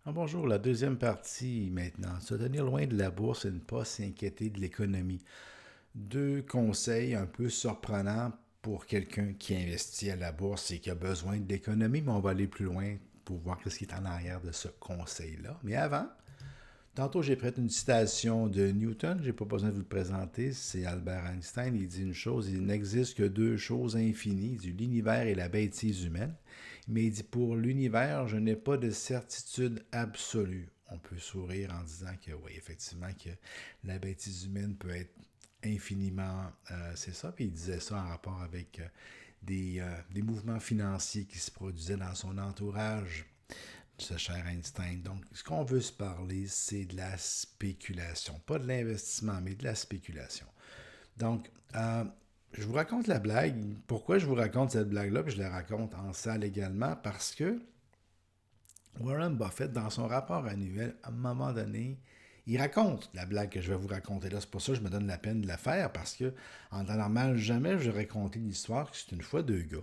Ah, bonjour, la deuxième partie maintenant. Se tenir loin de la bourse et ne pas s'inquiéter de l'économie. Deux conseils un peu surprenants pour quelqu'un qui investit à la bourse et qui a besoin de l'économie, mais on va aller plus loin pour voir ce qui est en arrière de ce conseil-là. Mais avant, tantôt j'ai prêté une citation de Newton, j'ai pas besoin de vous le présenter, c'est Albert Einstein, il dit une chose, il n'existe que deux choses infinies, il dit l'univers et la bêtise humaine. Mais il dit pour l'univers, je n'ai pas de certitude absolue. On peut sourire en disant que oui, effectivement, que la bêtise humaine peut être infiniment, c'est ça. Puis il disait ça en rapport avec des mouvements financiers qui se produisaient dans son entourage, ce cher Einstein. Donc, ce qu'on veut se parler, c'est de la spéculation. Pas de l'investissement, mais de la spéculation. Donc, je vous raconte la blague. Pourquoi je vous raconte cette blague-là, puis je la raconte en salle également, parce que Warren Buffett, dans son rapport annuel, à un moment donné, il raconte la blague que je vais vous raconter là. C'est pour ça que je me donne la peine de la faire, parce que en temps normal, jamais je vais raconter l'histoire que c'est une fois deux gars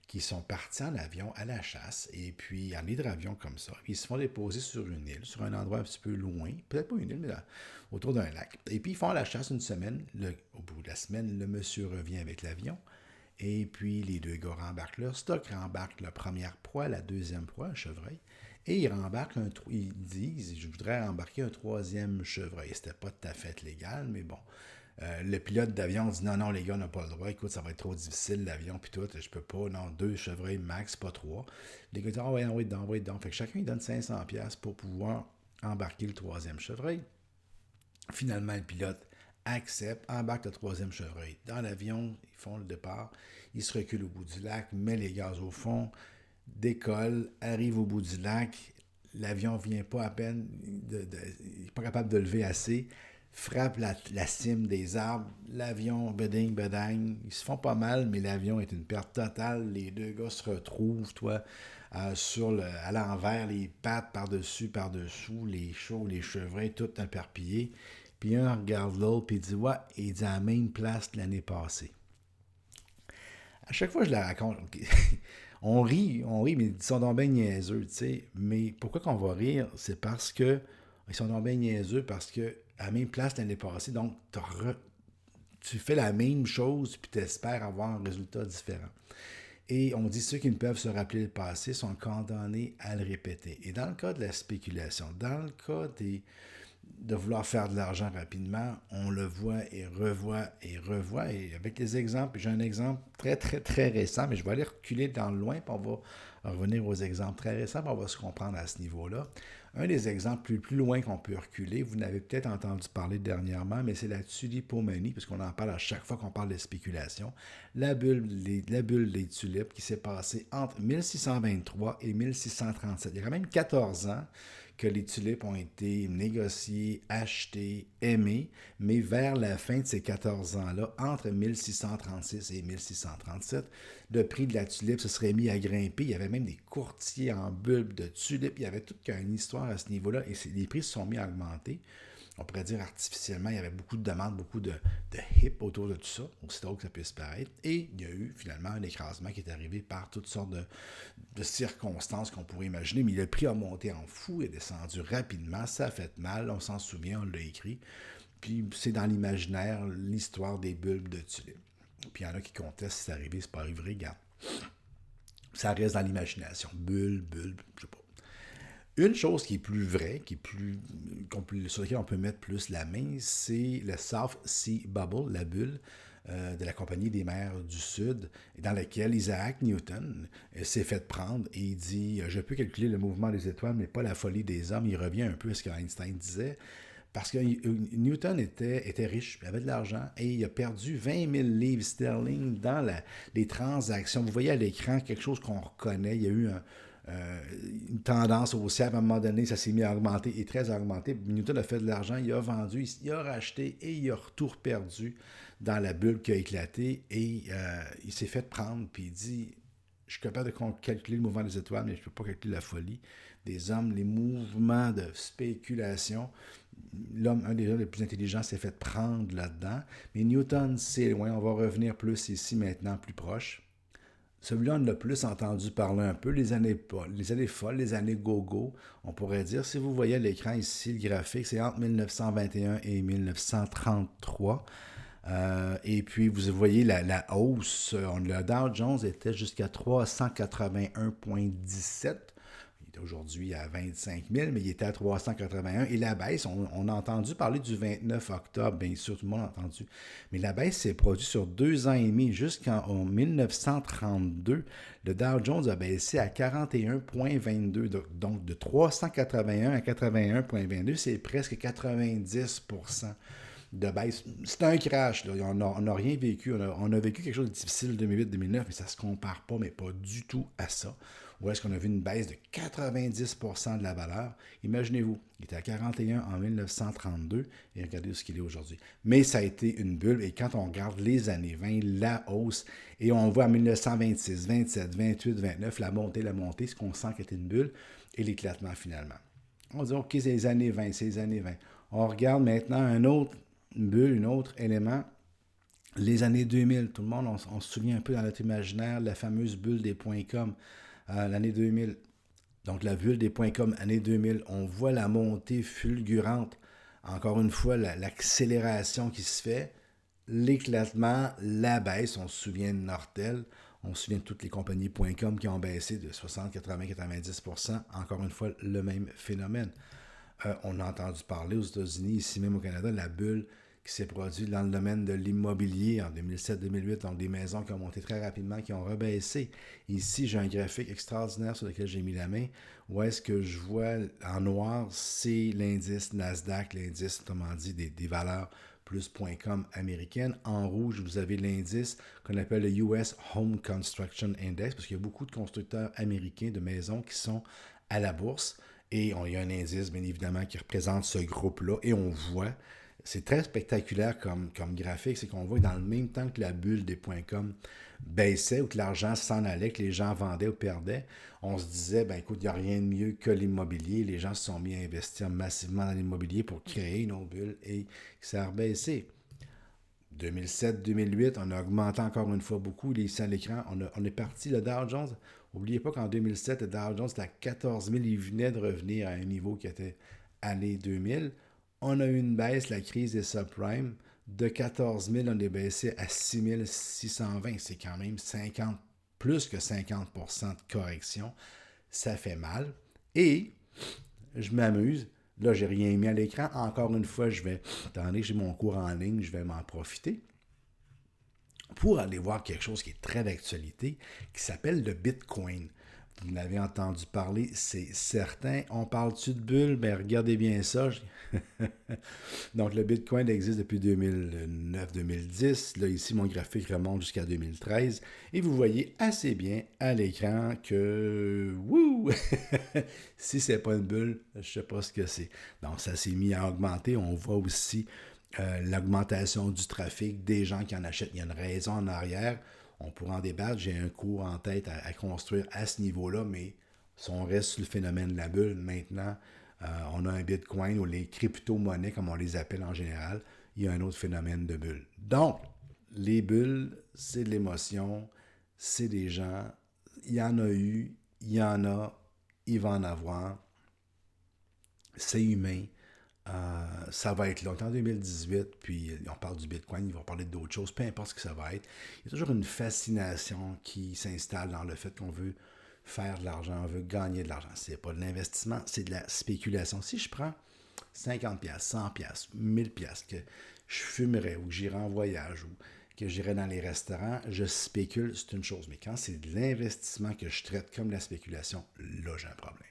qui sont partis en avion à la chasse, et puis en hydravion comme ça. Puis ils se font déposer sur une île, sur un endroit un petit peu loin, peut-être pas une île, mais là, autour d'un lac. Et puis ils font la chasse une semaine. Au bout de la semaine, le monsieur revient avec l'avion. Et puis les deux gars rembarquent leur stock, rembarquent la première proie, la deuxième proie, un chevreuil. Et ils rembarquent ils disent, je voudrais embarquer un troisième chevreuil. C'était pas tout à fait légal, mais bon. Le pilote d'avion dit non, non, les gars, on n'a pas le droit. Écoute, ça va être trop difficile, l'avion, puis tout. Je peux pas. Non, deux chevreuils max, pas trois. Les gars disent ah ouais, envoyez dedans, envoyez dedans. Fait que chacun, il donne 500$ pour pouvoir embarquer le troisième chevreuil. Finalement, le pilote accepte, embarque le troisième chevreuil dans l'avion. Ils font le départ. Ils se reculent au bout du lac, met les gaz au fond, décolle, arrive au bout du lac. L'avion vient pas à peine, il n'est pas capable de lever assez, frappe la cime des arbres, l'avion, beding, bedang, ils se font pas mal, mais l'avion est une perte totale, les deux gars se retrouvent, toi, à l'envers, les pattes par-dessus, par-dessous, les chauds, les chevreuils, tout imperpillé. Puis un regarde l'autre, puis il dit, ouais, il dit à la même place que l'année passée. À chaque fois que je la raconte, on rit, mais ils sont donc bien niaiseux, tu sais. Mais pourquoi qu'on va rire? C'est parce que ils sont donc bien niaiseux, parce que à la même place l'année passée, donc tu fais la même chose, puis tu espères avoir un résultat différent. Et on dit ceux qui ne peuvent se rappeler le passé sont condamnés à le répéter. Et dans le cas de la spéculation, dans le cas de vouloir faire de l'argent rapidement, on le voit et revoit et revoit. Et avec les exemples, j'ai un exemple très, très, très récent, mais je vais aller reculer dans le loin, puis on va revenir aux exemples très récents, puis on va se comprendre à ce niveau-là. Un des exemples plus loin qu'on peut reculer, vous n'avez peut-être entendu parler dernièrement, mais c'est la tulipomanie, puisqu'on en parle à chaque fois qu'on parle de spéculation. La bulle des tulipes qui s'est passée entre 1623 et 1637. Il y a quand même 14 ans que les tulipes ont été négociées, achetées, aimées, mais vers la fin de ces 14 ans-là, entre 1636 et 1637, le prix de la tulipe se serait mis à grimper. Il y avait même des courtiers en bulbes de tulipes. Il y avait toute une histoire à ce niveau-là et les prix se sont mis à augmenter. On pourrait dire artificiellement, il y avait beaucoup de demandes, beaucoup de hype autour de tout ça, aussi drôle que ça puisse paraître. Et il y a eu finalement un écrasement qui est arrivé par toutes sortes de circonstances qu'on pourrait imaginer. Mais le prix a monté en fou et descendu rapidement. Ça a fait mal, on s'en souvient, on l'a écrit. Puis c'est dans l'imaginaire l'histoire des bulbes de tulipes. Puis il y en a qui contestent si c'est arrivé, c'est pas arrivé, regarde. Ça reste dans l'imagination. Bulbe, je sais pas. Une chose qui est plus vraie, sur laquelle on peut mettre plus la main, c'est le South Sea Bubble, la bulle de la Compagnie des mers du Sud, dans laquelle Isaac Newton s'est fait prendre et il dit je peux calculer le mouvement des étoiles, mais pas la folie des hommes. Il revient un peu à ce qu'Einstein disait. Parce que Newton était riche, il avait de l'argent et il a perdu 20 000 livres sterling dans les transactions. Vous voyez à l'écran quelque chose qu'on reconnaît. Il y a eu une tendance haussière. À un moment donné, ça s'est mis à augmenter et très augmenté. Newton a fait de l'argent, il a vendu, il a racheté et il a tout perdu dans la bulle qui a éclaté et il s'est fait prendre. Puis il dit je suis capable de calculer le mouvement des étoiles, mais je ne peux pas calculer la folie des hommes, les mouvements de spéculation. L'homme, un des hommes les plus intelligents, s'est fait prendre là-dedans. Mais Newton, c'est loin. On va revenir plus ici maintenant, plus proche. Celui-là, on a plus entendu parler un peu, les années folles, les années go-go, on pourrait dire. Si vous voyez à l'écran ici, le graphique, c'est entre 1921 et 1933. Et puis, vous voyez la hausse. Le Dow Jones était jusqu'à 381,17. Il est aujourd'hui à 25 000, mais il était à 381. Et la baisse, on a entendu parler du 29 octobre, bien sûr, tout le monde a entendu. Mais la baisse s'est produite sur 2 ans et demi. Jusqu'en 1932, le Dow Jones a baissé à 41,22. Donc, de 381 à 81,22, c'est presque 90% de baisse. C'est un crash. Là. On n'a rien vécu. On a vécu quelque chose de difficile en 2008-2009, mais ça ne se compare pas, mais pas du tout à ça. Où est-ce qu'on a vu une baisse de 90% de la valeur? Imaginez-vous, il était à 41 en 1932 et regardez ce qu'il est aujourd'hui. Mais ça a été une bulle et quand on regarde les années 20, la hausse, et on voit en 1926, 27, 28, 29, la montée, ce qu'on sent qui était une bulle et l'éclatement finalement. On dit, OK, c'est les années 20, c'est les années 20. On regarde maintenant un autre bulle, un autre élément, les années 2000. Tout le monde, on se souvient un peu dans notre imaginaire de la fameuse bulle des .com, l'année 2000. Donc la bulle des .com, année 2000, on voit la montée fulgurante. Encore une fois, l'accélération qui se fait, l'éclatement, la baisse. On se souvient de Nortel, on se souvient de toutes les compagnies .com qui ont baissé de 60, 80, 90%. Encore une fois, le même phénomène. On a entendu parler aux États-Unis, ici même au Canada, de la bulle qui s'est produite dans le domaine de l'immobilier en 2007-2008, donc des maisons qui ont monté très rapidement, qui ont rebaissé. Ici, j'ai un graphique extraordinaire sur lequel j'ai mis la main, où est-ce que je vois en noir, c'est l'indice Nasdaq, l'indice, autrement dit, des valeurs plus .com américaine. En rouge, vous avez l'indice qu'on appelle le US Home Construction Index, parce qu'il y a beaucoup de constructeurs américains de maisons qui sont à la bourse. Et il y a un indice, bien évidemment, qui représente ce groupe-là. Et on voit, c'est très spectaculaire comme graphique, c'est qu'on voit dans le même temps que la bulle des .com baissait ou que l'argent s'en allait, que les gens vendaient ou perdaient, on se disait, ben écoute, il n'y a rien de mieux que l'immobilier. Les gens se sont mis à investir massivement dans l'immobilier pour créer une autre bulle et ça a rebaissé. 2007-2008, on a augmenté encore une fois beaucoup. Ici à l'écran, on est parti, le Dow Jones. N'oubliez pas qu'en 2007, le Dow Jones était à 14 000. Il venait de revenir à un niveau qui était année 2000. On a eu une baisse, la crise des subprimes. De 14 000, on est baissé à 6 620. C'est quand même plus que 50% de correction. Ça fait mal. Et je m'amuse. Là, j'ai rien mis à l'écran. Encore une fois, attendez, j'ai mon cours en ligne, je vais m'en profiter pour aller voir quelque chose qui est très d'actualité, qui s'appelle le Bitcoin. Vous l'avez entendu parler, c'est certain. On parle-tu de bulle? Ben, regardez bien ça. Donc, le Bitcoin existe depuis 2009-2010. Là, ici, mon graphique remonte jusqu'à 2013. Et vous voyez assez bien à l'écran que, wouh! Si c'est pas une bulle, je ne sais pas ce que c'est. Donc, ça s'est mis à augmenter. On voit aussi l'augmentation du trafic, des gens qui en achètent. Il y a une raison en arrière. On pourra en débattre. J'ai un cours en tête à construire à ce niveau-là, mais si on reste sur le phénomène de la bulle, maintenant, on a un Bitcoin ou les crypto-monnaies, comme on les appelle en général, il y a un autre phénomène de bulle. Donc, les bulles, c'est de l'émotion, c'est des gens, il y en a eu, il y en a, il va en avoir, c'est humain. Ça va être là. On est en 2018, puis on parle du Bitcoin, il va parler d'autres choses, peu importe ce que ça va être. Il y a toujours une fascination qui s'installe dans le fait qu'on veut faire de l'argent, on veut gagner de l'argent. C'est pas de l'investissement, c'est de la spéculation. Si je prends 50$, 100$, 1000$ que je fumerais ou que j'irais en voyage ou que j'irais dans les restaurants, je spécule, c'est une chose. Mais quand c'est de l'investissement que je traite comme de la spéculation, là, j'ai un problème.